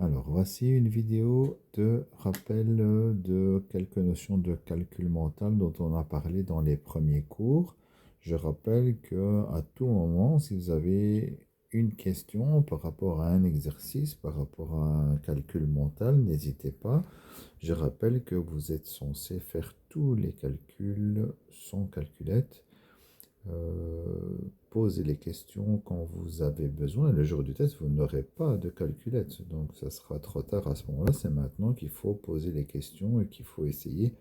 Alors, voici une vidéo de rappel de quelques notions de calcul mental dont on a parlé dans les premiers cours. Je rappelle que à tout moment, si vous avez une question par rapport à un exercice, par rapport à un calcul mental, n'hésitez pas. Je rappelle que vous êtes censé faire tous les calculs sans calculette. Posez les questions quand vous avez besoin. Le jour du test, vous n'aurez pas de calculette. Donc, ça sera trop tard à ce moment-là. C'est maintenant qu'il faut poser les questions et qu'il faut essayer.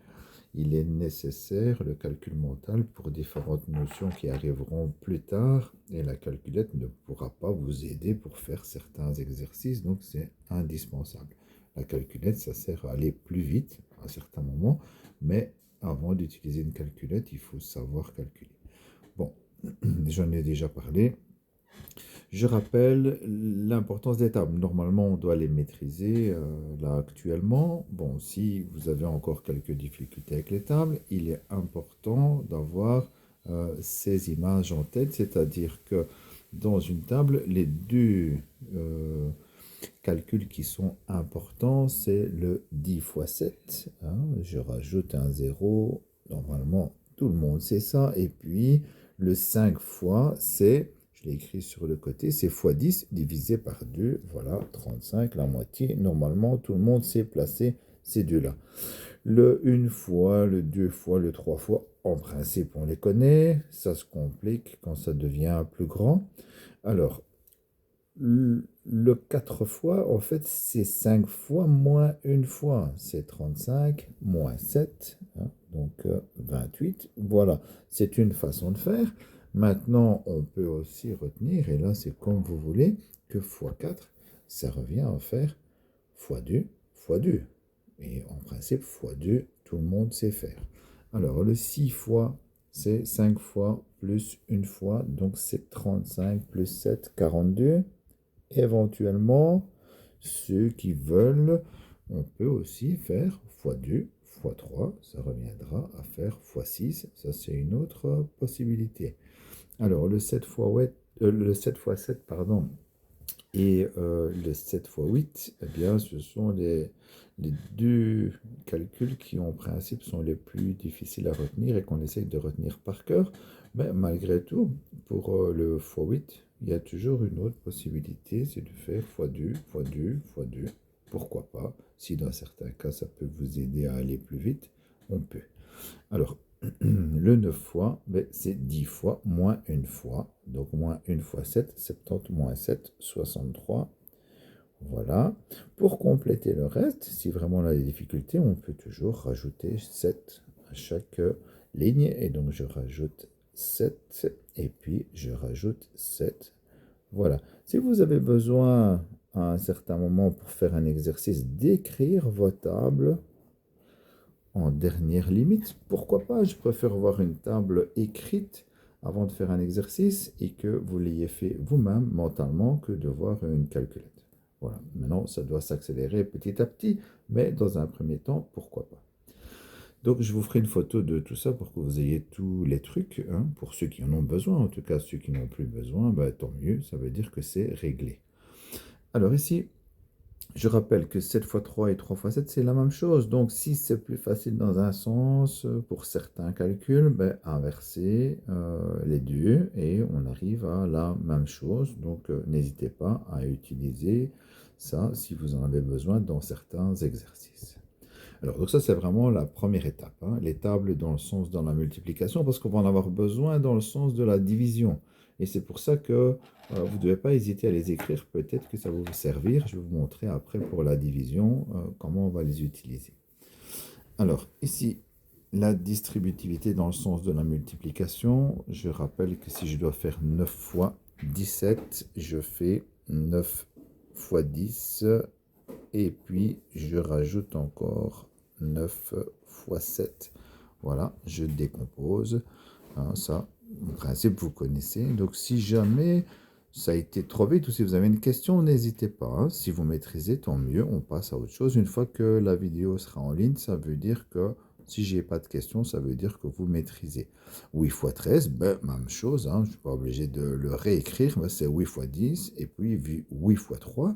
Il est nécessaire le calcul mental pour différentes notions qui arriveront plus tard. Et la calculette ne pourra pas vous aider pour faire certains exercices. Donc, c'est indispensable. La calculette, ça sert à aller plus vite à certains moments. Mais avant d'utiliser une calculette, il faut savoir calculer. Bon, j'en ai déjà parlé. Je rappelle l'importance des tables. Normalement, on doit les maîtriser là actuellement. Bon, si vous avez encore quelques difficultés avec les tables, il est important d'avoir ces images en tête, c'est-à-dire que dans une table, les deux calculs qui sont importants, c'est le 10 fois 7. Hein. Je rajoute un 0. Normalement, tout le monde sait ça. Et puis, le 5 fois, c'est, je l'ai écrit sur le côté, c'est fois 10 divisé par 2. Voilà, 35, la moitié. Normalement, tout le monde sait placer ces deux-là. Le 1 fois, le 2 fois, le 3 fois, en principe, on les connaît. Ça se complique quand ça devient plus grand. Alors, le 4 fois, en fait, c'est 5 fois moins une fois. C'est 35 moins 7, hein, donc 28. Voilà, c'est une façon de faire. Maintenant, on peut aussi retenir, et là, c'est comme vous voulez, que fois 4, ça revient à faire fois 2 fois 2. Et en principe, fois 2, tout le monde sait faire. Alors, le 6 fois, c'est 5 fois plus une fois, donc c'est 35 plus 7, 42. Éventuellement, ceux qui veulent, on peut aussi faire x2, x3, ça reviendra à faire x6, ça c'est une autre possibilité. Alors le 7 fois 8, le 7 fois 7, pardon, et le 7 fois 8, eh bien, ce sont les deux calculs qui, en principe, sont les plus difficiles à retenir et qu'on essaye de retenir par cœur. Mais malgré tout, pour le fois 8, il y a toujours une autre possibilité, c'est de faire fois 2, fois 2, fois 2. Pourquoi pas? Si dans certains cas, ça peut vous aider à aller plus vite, on peut. Alors, le 9 fois, ben, c'est 10 fois moins une fois. Donc, moins une fois 7, 70 moins 7, 63. Voilà. Pour compléter le reste, si vraiment on a des difficultés, on peut toujours rajouter 7 à chaque ligne. Et donc, je rajoute 7 et puis je rajoute 7. Voilà. Si vous avez besoin à un certain moment pour faire un exercice d'écrire vos tables, en dernière limite, pourquoi pas? Je préfère voir une table écrite avant de faire un exercice et que vous l'ayez fait vous-même mentalement que de voir une calculette. Voilà, maintenant ça doit s'accélérer petit à petit, mais dans un premier temps, pourquoi pas? Donc je vous ferai une photo de tout ça pour que vous ayez tous les trucs, hein, pour ceux qui en ont besoin. En tout cas, ceux qui n'ont plus besoin, bah, tant mieux, ça veut dire que c'est réglé. Alors ici, je rappelle que 7 fois 3 et 3 fois 7, c'est la même chose. Donc, si c'est plus facile dans un sens, pour certains calculs, ben, inverser les deux et on arrive à la même chose. Donc, n'hésitez pas à utiliser ça si vous en avez besoin dans certains exercices. Alors, donc ça, c'est vraiment la première étape, hein, les tables dans le sens de la multiplication, parce qu'on va en avoir besoin dans le sens de la division. Et c'est pour ça que vous ne devez pas hésiter à les écrire. Peut-être que ça va vous servir. Je vais vous montrer après pour la division comment on va les utiliser. Alors, ici, la distributivité dans le sens de la multiplication. Je rappelle que si je dois faire 9 fois 17, je fais 9 fois 10. Et puis, je rajoute encore 9 fois 7. Voilà, je décompose. Hein, ça, en principe, vous connaissez. Donc, si jamais ça a été trop vite ou si vous avez une question, n'hésitez pas. Hein. Si vous maîtrisez, tant mieux, on passe à autre chose. Une fois que la vidéo sera en ligne, ça veut dire que si j'ai pas de questions, ça veut dire que vous maîtrisez. 8 fois 13, ben, même chose. Hein, je ne suis pas obligé de le réécrire. Ben, c'est 8 fois 10 et puis 8 fois 3.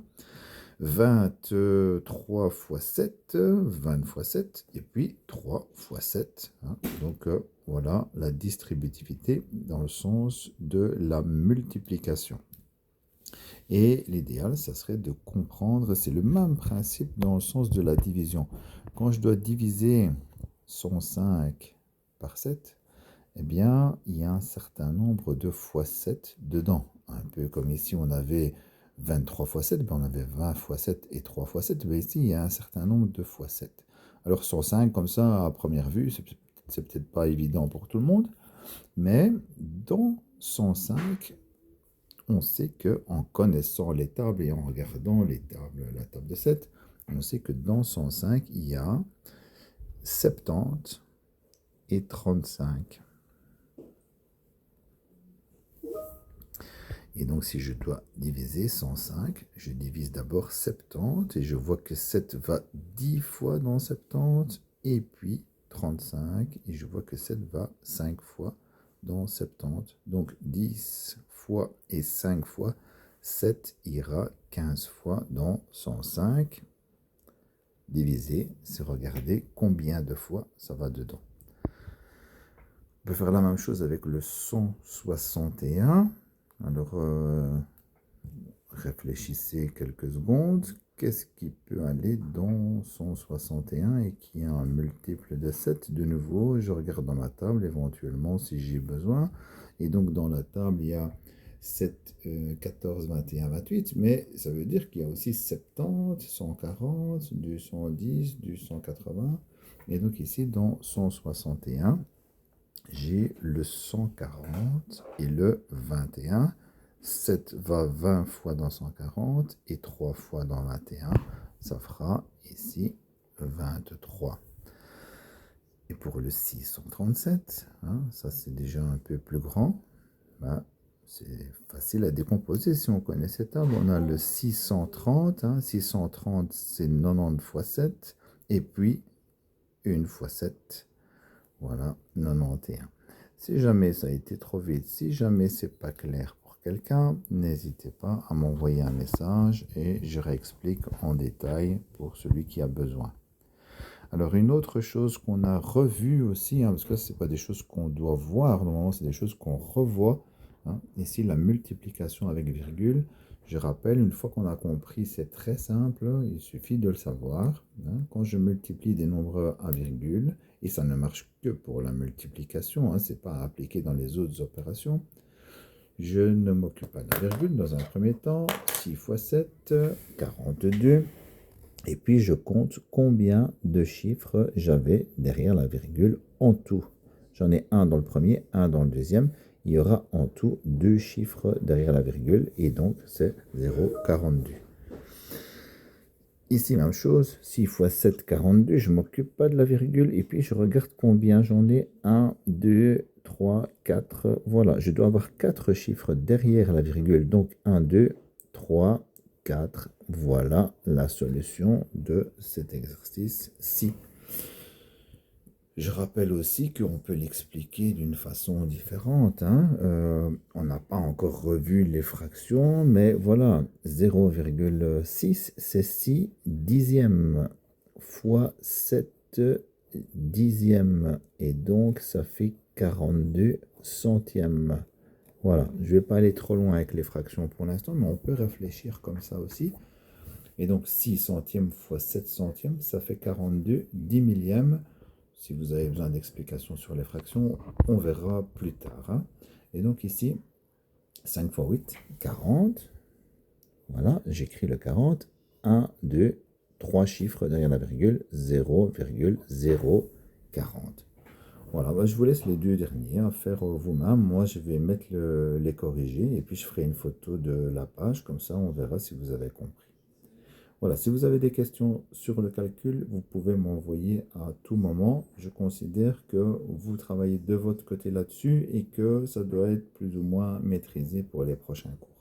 23 fois 7, 20 fois 7, et puis 3 fois 7. Hein. Donc voilà la distributivité dans le sens de la multiplication. Et l'idéal, ça serait de comprendre, c'est le même principe dans le sens de la division. Quand je dois diviser 105 par 7, eh bien, il y a un certain nombre de fois 7 dedans. Un peu comme ici, on avait 23 fois 7, ben on avait 20 fois 7 et 3 fois 7. Ben ici, il y a un certain nombre de fois 7. Alors 105, comme ça, à première vue, c'est peut-être pas évident pour tout le monde, mais dans 105, on sait que en connaissant les tables et en regardant les tables, la table de 7, on sait que dans 105, il y a 70 et 35. Et donc, si je dois diviser 105, je divise d'abord 70 et je vois que 7 va 10 fois dans 70 et puis 35 et je vois que 7 va 5 fois dans 70. Donc, 10 fois et 5 fois, 7 ira 15 fois dans 105. Diviser, c'est regarder combien de fois ça va dedans. On peut faire la même chose avec le 161. Alors, réfléchissez quelques secondes. Qu'est-ce qui peut aller dans 161 et qui a un multiple de 7? De nouveau, je regarde dans ma table éventuellement si j'ai besoin. Et donc, dans la table, il y a 7, 14, 21, 28. Mais ça veut dire qu'il y a aussi 70, 140, du 110, du 180. Et donc ici, dans 161, j'ai le 140 et le 21. 7 va 20 fois dans 140 et 3 fois dans 21. Ça fera ici 23. Et pour le 637, hein, ça c'est déjà un peu plus grand. Ben, c'est facile à décomposer si on connaît cette table. On a le 630. 630, c'est 90 fois 7. Et puis 1 fois 7. Voilà, 91. Si jamais ça a été trop vite, si jamais c'est pas clair pour quelqu'un, n'hésitez pas à m'envoyer un message et je réexplique en détail pour celui qui a besoin. Alors une autre chose qu'on a revue aussi, parce que ce n'est pas des choses qu'on doit voir, normalement c'est des choses qu'on revoit. Ici la multiplication avec virgule, je rappelle, une fois qu'on a compris, c'est très simple, il suffit de le savoir. Quand je multiplie des nombres à virgule, et ça ne marche que pour la multiplication, ce n'est pas appliqué dans les autres opérations, je ne m'occupe pas de la virgule dans un premier temps. 6 fois 7, 42. Et puis je compte combien de chiffres j'avais derrière la virgule en tout. J'en ai un dans le premier, un dans le deuxième. Il y aura en tout 2 chiffres derrière la virgule et donc c'est 0,42. Ici, même chose, 6 fois 7, 42, je ne m'occupe pas de la virgule et puis je regarde combien j'en ai. 1, 2, 3, 4, voilà. Je dois avoir 4 chiffres derrière la virgule, donc 1, 2, 3, 4. Voilà la solution de cet exercice-ci. Je rappelle aussi qu'on peut l'expliquer d'une façon différente. On n'a pas encore revu les fractions, mais voilà, 0,6, c'est 6 dixièmes fois 7 dixièmes. Et donc, ça fait 42 centièmes. Voilà, je ne vais pas aller trop loin avec les fractions pour l'instant, mais on peut réfléchir comme ça aussi. Et donc, 6 centièmes fois 7 centièmes, ça fait 42 10 millièmes. Si vous avez besoin d'explications sur les fractions, on verra plus tard. Et donc ici, 5 fois 8, 40. Voilà, j'écris le 40. 1, 2, 3 chiffres derrière la virgule, 0,040. Voilà, je vous laisse les deux derniers à faire vous-même. Moi, je vais mettre les corrigés et puis je ferai une photo de la page. Comme ça, on verra si vous avez compris. Voilà, si vous avez des questions sur le calcul, vous pouvez m'envoyer à tout moment. Je considère que vous travaillez de votre côté là-dessus et que ça doit être plus ou moins maîtrisé pour les prochains cours.